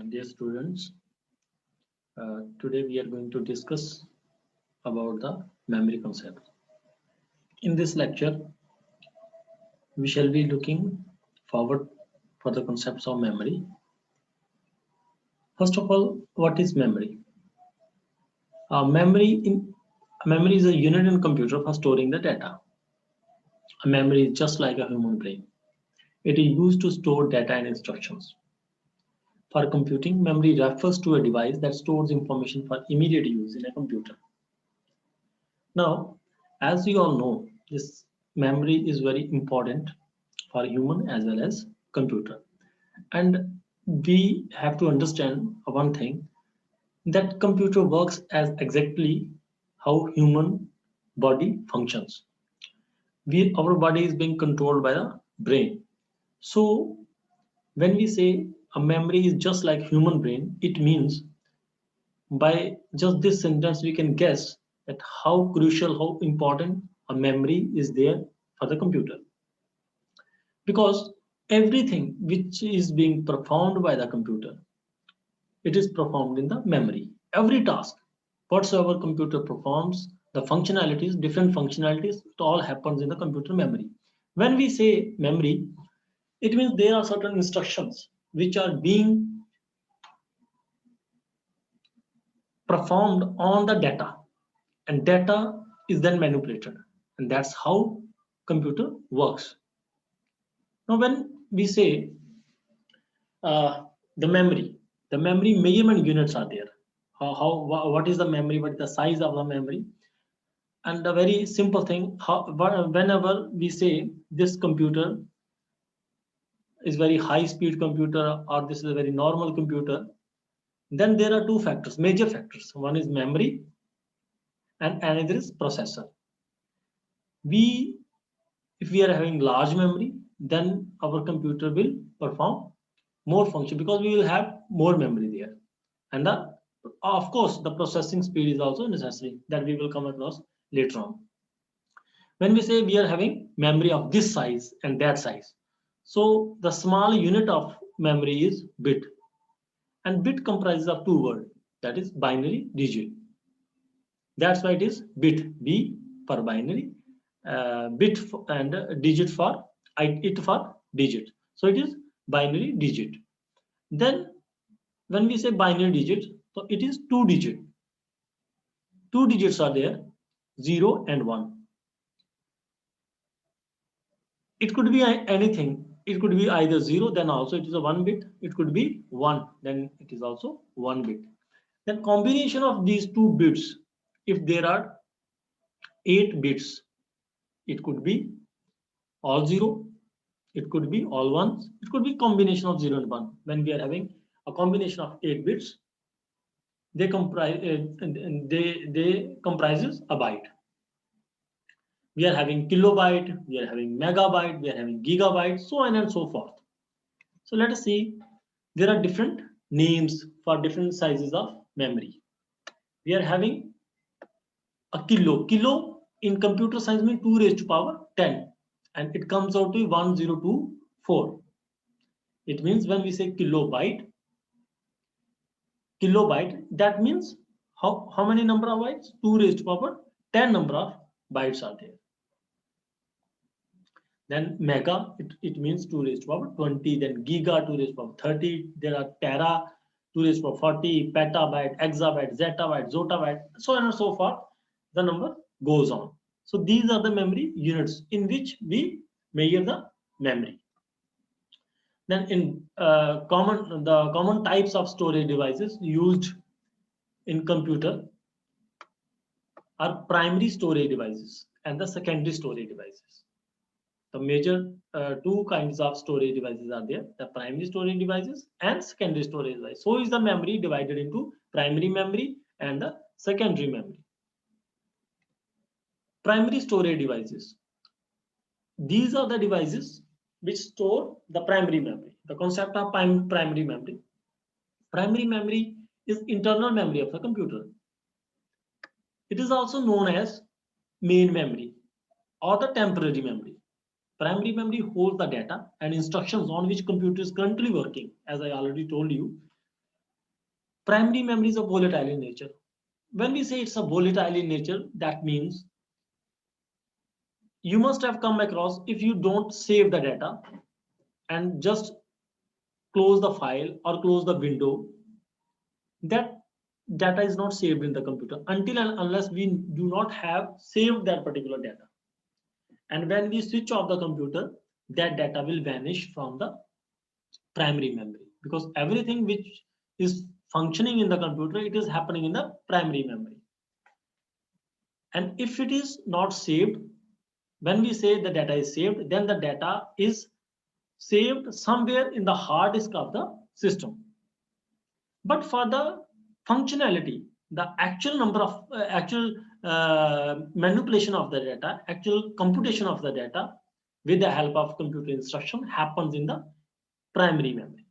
Dear students, today we are going to discuss about the memory concept. In this lecture, we shall be looking forward for the concepts of memory. First of all, what is memory? Memory is a unit in computer for storing the data. A memory is just like a human brain. It is used to store data and instructions. For computing, memory refers to a device that stores information for immediate use in a computer. Now, as you all know, this memory is very important for human as well as computer. And we have to understand one thing, that computer works as exactly how human body functions. Our body is being controlled by the brain. So when we say a memory is just like human brain, it means by just this sentence we can guess that how crucial, how important a memory is there for the computer, because everything which is being performed by the computer, it is performed in the memory. Every task whatsoever computer performs, the functionalities, different functionalities, it all happens in the computer memory. When we say memory, it means there are certain instructions which are being performed on the data, and data is then manipulated, and that's how computer works. Now when we say uh, the memory measurement units are there. What is the memory, what is the size of the memory? And a very simple thing, whenever we say this computer is very high speed computer or this is a very normal computer, then there are two factors, major factors. One is memory and another is processor. We If we are having large memory, then our computer will perform more function because we will have more memory there. And of course, the processing speed is also necessary, that we will come across later on. When we say we are having memory of this size and that size, so the small unit of memory is bit, and bit comprises of two words, that is binary digit. That's why it is bit, B for binary, bit and digit for it for digit. So it is binary digit. Then when we say binary digit, so it is two digit. Two digits are there, 0 and 1. It could be anything. It could be either 0, then also it is a 1 bit. It could be 1, then it is also 1 bit. Then combination of these two bits, if there are 8 bits, it could be all 0, it could be all ones, it could be combination of 0 and 1. When we are having a combination of 8 bits, they comprise they comprises a byte. We are having kilobyte, we are having megabyte, we are having gigabyte, so on and so forth. So let us see, there are different names for different sizes of memory. We are having a kilo. Kilo in computer science means 2 raised to power 10, and it comes out to 1024. It means when we say kilobyte, that means how many number of bytes? 2 raised to power 10 number of bytes are there. Then mega, it means 2 raised to power 20. Then giga, 2 raised to power 30. There are tera, 2 raised to power 40, petabyte, exabyte, zettabyte, zotabyte, so on and so forth. The number goes on. So these are the memory units in which we measure the memory. Then in the common types of storage devices used in computer are primary storage devices and the secondary storage devices. The major two kinds of storage devices are there, the primary storage devices and secondary storage devices. So is the memory divided into primary memory and the secondary memory. Primary storage devices. These are the devices which store the primary memory. The concept of primary memory. Primary memory is internal memory of the computer. It is also known as main memory or the temporary memory. Primary memory holds the data and instructions on which computer is currently working, as I already told you. primary memory is a volatile in nature. When we say it's a volatile in nature, that means you must have come across, if you don't save the data and just close the file or close the window, that data is not saved in the computer until and unless we do not have saved that particular data. And when we switch off the computer, that data will vanish from the primary memory, because everything which is functioning in the computer, it is happening in the primary memory. And if it is not saved, when we say the data is saved, then the data is saved somewhere in the hard disk of the system. But for the functionality, the actual number of manipulation of the data, actual computation of the data with the help of computer instruction happens in the primary memory.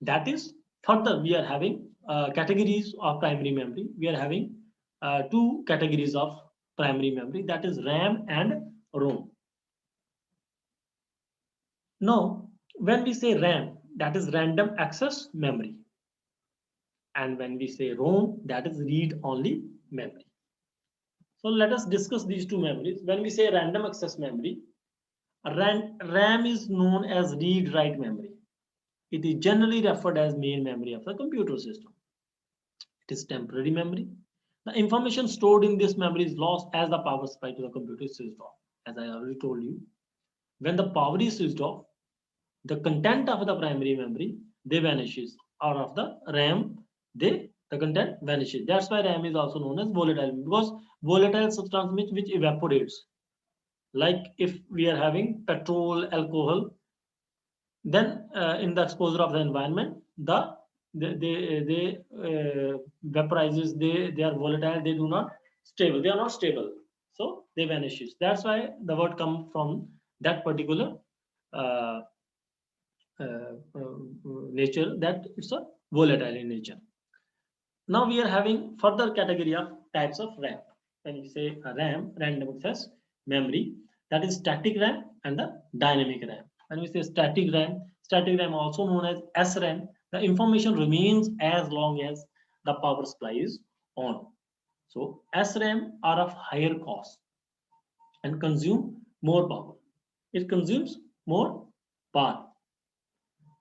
That is, further we are having categories of primary memory. We are having two categories of primary memory, that is RAM and ROM. Now, when we say RAM, that is random access memory. And when we say ROM, that is read-only memory. So let us discuss these two memories. When we say random access memory, RAM is known as read-write memory. It is generally referred as main memory of the computer system. It is temporary memory. The information stored in this memory is lost as the power supply to the computer is switched off. As I already told you, when the power is switched off, the content of the primary memory, they vanishes, or of the RAM, the content vanishes. That's why RAM is also known as volatile, because volatile substance which evaporates. Like if we are having petrol, alcohol, then in the exposure of the environment, they vaporizes, they are volatile, they do not stable, they are not stable, so they vanishes. That's why the word come from that particular uh, nature, that it's a volatile in nature. Now we are having further category of types of RAM. When we say RAM, random access memory, that is static RAM and the dynamic RAM. When we say static RAM also known as SRAM, the information remains as long as the power supply is on. So SRAM are of higher cost and consume more power. It consumes more power.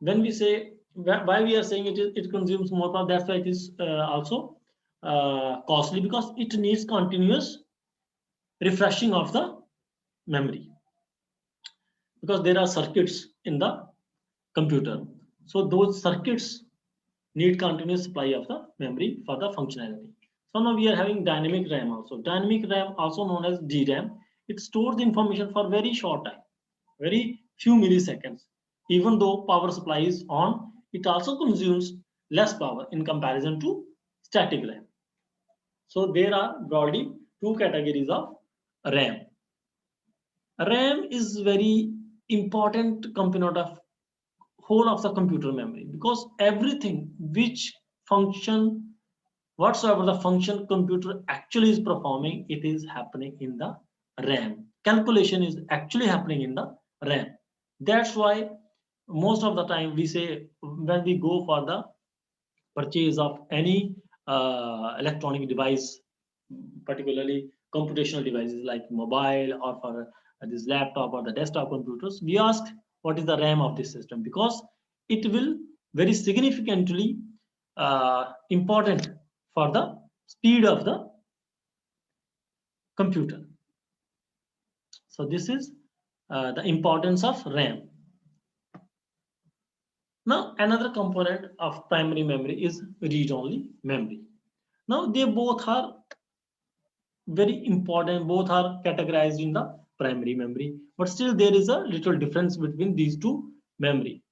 When we say, why we are saying it consumes more power, that's why it is also costly, because it needs continuous refreshing of the memory, because there are circuits in the computer, so those circuits need continuous supply of the memory for the functionality. So now we are having dynamic RAM also. Dynamic RAM, also known as DRAM, it stores the information for very short time, very few milliseconds. Even though power supply is on, it also consumes less power in comparison to static RAM. So there are broadly two categories of RAM. RAM is very important component of whole of the computer memory, because everything which function, whatsoever the function computer actually is performing, it is happening in the RAM. Calculation is actually happening in the RAM. That's why most of the time we say, when we go for the purchase of any electronic device, particularly computational devices like mobile, or for this laptop or the desktop computers, we ask what is the RAM of this system, because it will very significantly important for the speed of the computer. So this is the importance of RAM. Now another component of primary memory is read-only memory. Now they both are very important, both are categorized in the primary memory, but still there is a little difference between these two memory.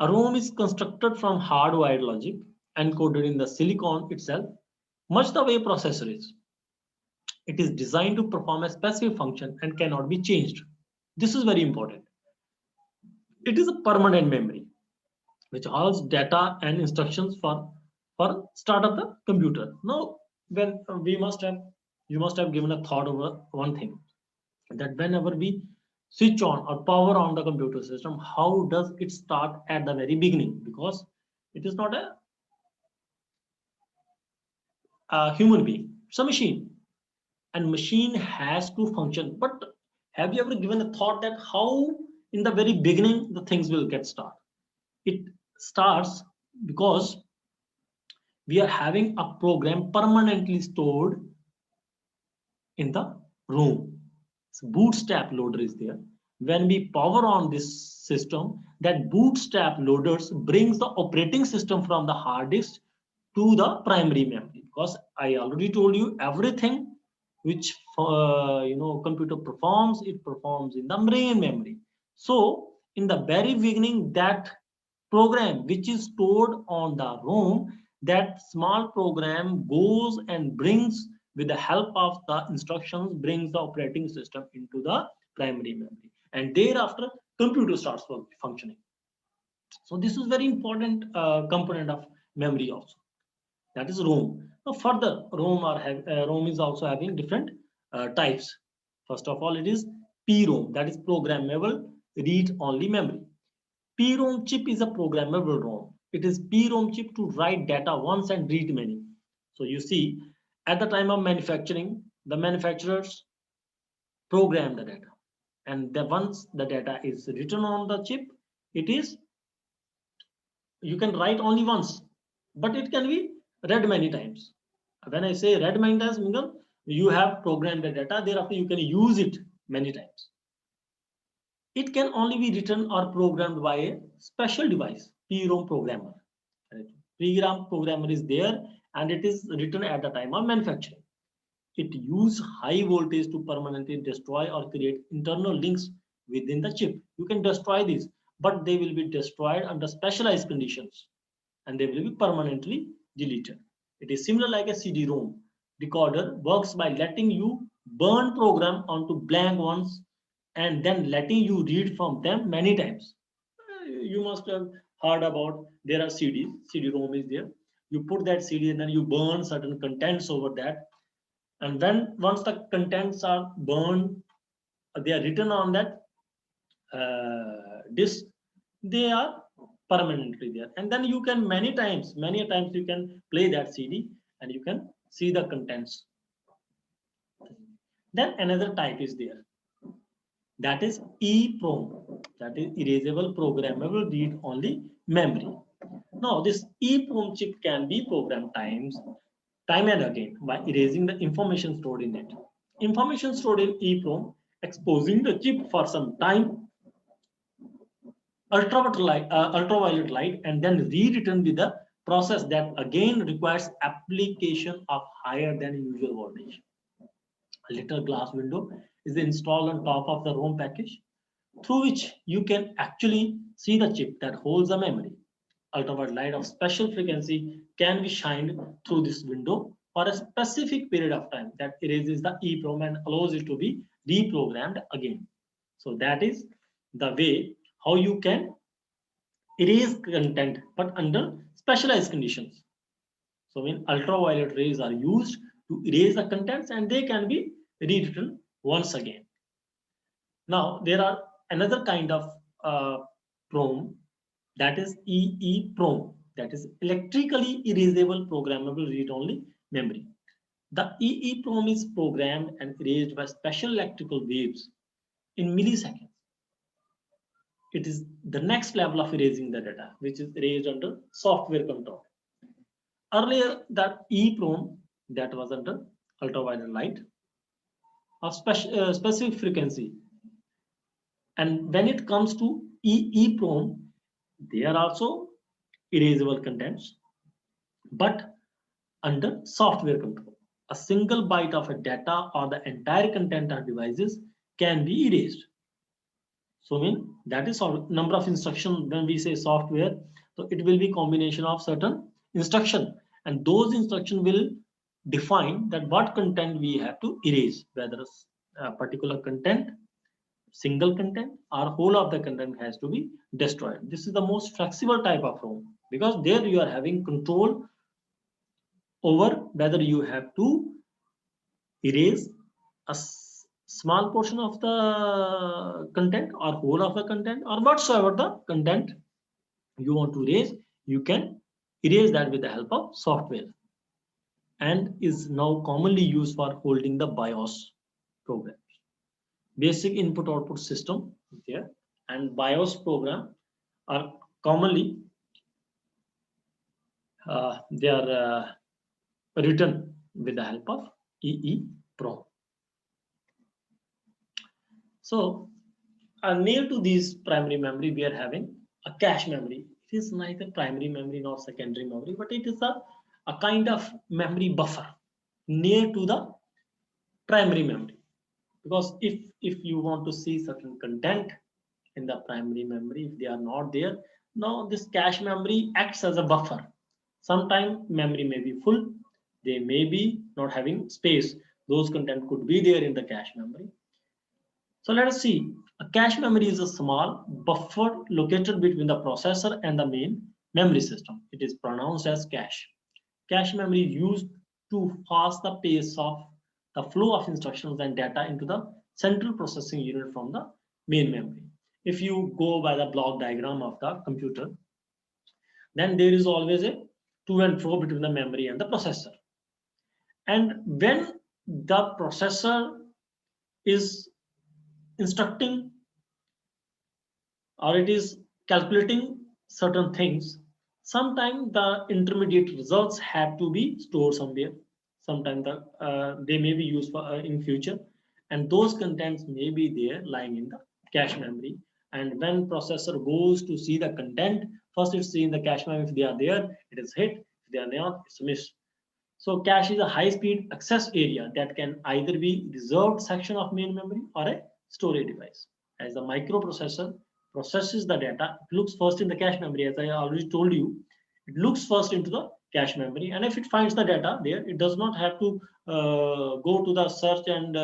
A ROM is constructed from hardwired logic encoded in the silicon itself, much the way processor is. It is designed to perform a specific function and cannot be changed. This is very important. It is a permanent memory which holds data and instructions for start of the computer. Now, when you must have given a thought over one thing, that whenever we switch on or power on the computer system, how does it start at the very beginning? Because It is not a human being, it's a machine, and machine has to function. But have you ever given a thought that how in the very beginning the things will get started? It starts because we are having a program permanently stored in the room. So bootstrap loader is there. When we power on this system, that bootstrap loaders brings the operating system from the hard disk to the primary memory. Because I already told you everything which computer performs, it performs in the main memory. So in the very beginning, that program which is stored on the ROM, that small program goes and brings, with the help of the instructions, brings the operating system into the primary memory, and thereafter computer starts functioning. So this is very important component of memory also, that is ROM. Now further, ROM is also having different types. First of all, it is PROM, that is programmable read-only memory. PROM chip is a programmable ROM. It is PROM chip to write data once and read many. So you see, at the time of manufacturing, the manufacturers program the data, and once the data is written on the chip, it is, you can write only once, but it can be read many times. When I say read many times, you have programmed the data, thereafter you can use it many times. It can only be written or programmed by a special device, PROM programmer. PROM programmer is there, and it is written at the time of manufacturing. It uses high voltage to permanently destroy or create internal links within the chip. You can destroy these, but they will be destroyed under specialized conditions, and they will be permanently deleted. It is similar like a CD-ROM. Decoder works by letting you burn program onto blank ones and then letting you read from them many times. You must have heard about, there are CDs, CD-ROM is there. You put that CD and then you burn certain contents over that. And then once the contents are burned, they are written on that disk, they are permanently there. And then you can many times you can play that CD and you can see the contents. Then another type is there, that is EEPROM, that is erasable programmable read only memory. Now this EEPROM chip can be programmed time and again by erasing the information stored in it. Information stored in EEPROM, exposing the chip for some time, ultraviolet light, and then rewritten with a process that again requires application of higher than usual voltage. A little glass window is installed on top of the ROM package, through which you can actually see the chip that holds the memory. Ultraviolet light of special frequency can be shined through this window for a specific period of time that erases the EEPROM and allows it to be reprogrammed again. So that is the way how you can erase content, but under specialized conditions. So when ultraviolet rays are used to erase the contents, and they can be rewritten once again. Now there are another kind of PROM, that is EEPROM, that is electrically erasable programmable read-only memory. The EEPROM is programmed and erased by special electrical waves in milliseconds. It is the next level of erasing the data, which is erased under software control. Earlier, that EEPROM, that was under ultraviolet light of specific frequency. And when it comes to EEPROM, they are also erasable contents, but under software control. A single byte of a data or the entire content of devices can be erased. So when that is number of instructions, when we say software, so it will be combination of certain instruction, and those instruction will define that what content we have to erase, whether a particular content, single content, or whole of the content has to be destroyed. This is the most flexible type of ROM, because there you are having control over whether you have to erase a small portion of the content or whole of the content, or whatsoever the content you want to erase, you can erase that with the help of software, and is now commonly used for holding the BIOS programs. Basic input output system there, and BIOS program are commonly they are written with the help of EEPROM. So near to this primary memory, we are having a cache memory. It is neither primary memory nor secondary memory, but it is a kind of memory buffer near to the primary memory. Because if you want to see certain content in the primary memory, if they are not there, now this cache memory acts as a buffer. Sometimes memory may be full, they may be not having space. Those content could be there in the cache memory. So let us see. A cache memory is a small buffer located between the processor and the main memory system. It is pronounced as cache. Cache memory is used to fast the pace of the flow of instructions and data into the central processing unit from the main memory. If you go by the block diagram of the computer, then there is always a to and fro between the memory and the processor. And when the processor is instructing or it is calculating certain things, sometimes the intermediate results have to be stored somewhere. Sometimes they may be used for in future, and those contents may be there lying in the cache memory. And when processor goes to see the content, first it's see in the cache memory. If they are there, it is hit. If they are not, it's missed. So cache is a high-speed access area that can either be reserved section of main memory or a storage device. As the microprocessor processes the data, it looks first in the cache memory. As I already told you, it looks first into the cache memory, and if it finds the data there, it does not have to go to the search and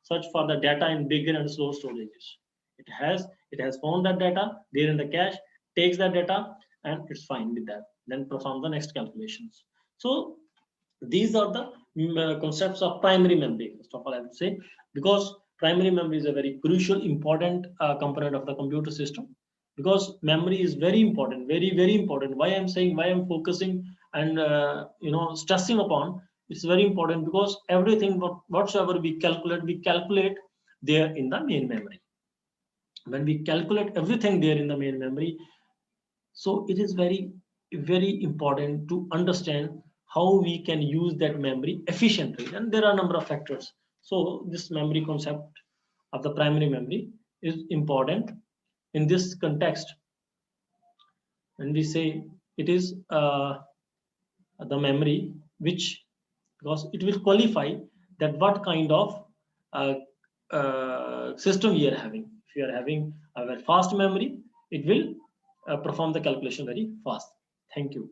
search for the data in bigger and slow storages. It has found that data there in the cache, takes that data, and it's fine with that. Then perform the next calculations. So these are the concepts of primary memory. First of all, I would say, because primary memory is a very crucial, important component of the computer system. Because memory is very important, very important. Why I'm saying, why I'm focusing and stressing upon, it's very important because everything whatsoever we calculate there in the main memory. When we calculate everything there in the main memory, so it is very important to understand how we can use that memory efficiently, and there are a number of factors. So this memory concept of the primary memory is important in this context. When we say it is the memory which, because it will qualify that what kind of uh, system we are having. If you are having a very fast memory, it will perform the calculation very fast. Thank you.